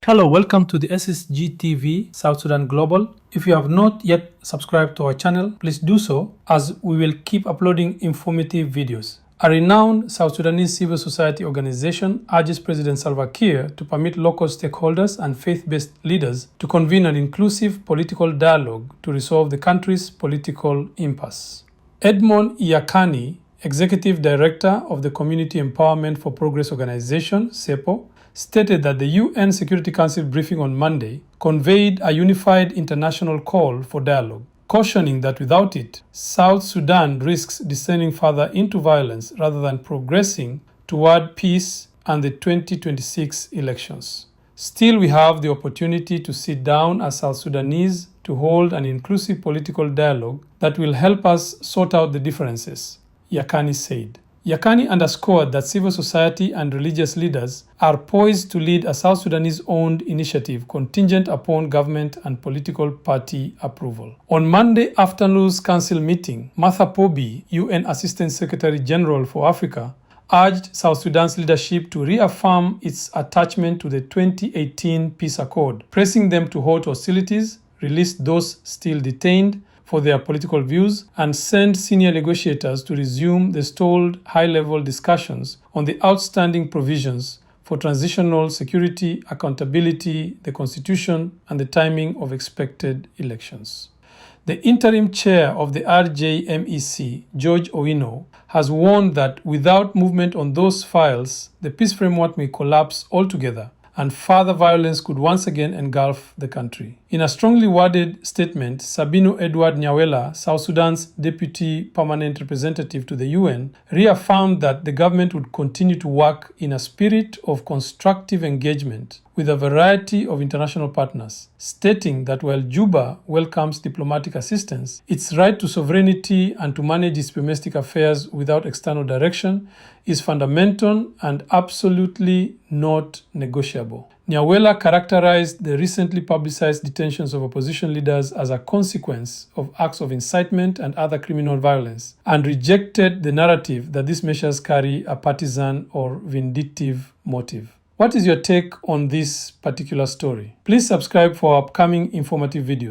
Hello, welcome to the SSGTV South Sudan Global. If you have not yet subscribed to our channel, please do so, as we will keep uploading informative videos. A renowned South Sudanese civil society organization urges President Salva Kiir to permit local stakeholders and faith-based leaders to convene an inclusive political dialogue to resolve the country's political impasse. Edmond Iyakani, Executive Director of the Community Empowerment for Progress Organization, CEPO, stated that the UN Security Council briefing on Monday conveyed a unified international call for dialogue, cautioning that without it, South Sudan risks descending further into violence rather than progressing toward peace and the 2026 elections. Still, we have the opportunity to sit down as South Sudanese to hold an inclusive political dialogue that will help us sort out the differences, Yakani said. Yakani underscored that civil society and religious leaders are poised to lead a South Sudanese-owned initiative contingent upon government and political party approval. On Monday afternoon's council meeting, Martha Pobi, UN Assistant Secretary General for Africa, urged South Sudan's leadership to reaffirm its attachment to the 2018 peace accord, pressing them to halt hostilities, release those still detained for their political views, and send senior negotiators to resume the stalled high-level discussions on the outstanding provisions for transitional security, accountability, the constitution, and the timing of expected elections. The interim chair of the RJMEC, George Owino, has warned that without movement on those files, the peace framework may collapse altogether, and further violence could once again engulf the country. In a strongly worded statement, Sabino Edward Nyawela, South Sudan's Deputy Permanent Representative to the UN, reaffirmed that the government would continue to work in a spirit of constructive engagement with a variety of international partners, stating that while Juba welcomes diplomatic assistance, its right to sovereignty and to manage its domestic affairs without external direction is fundamental and absolutely not negotiable. Nyawela characterized the recently publicized detentions of opposition leaders as a consequence of acts of incitement and other criminal violence, and rejected the narrative that these measures carry a partisan or vindictive motive. What is your take on this particular story? Please subscribe for upcoming informative videos.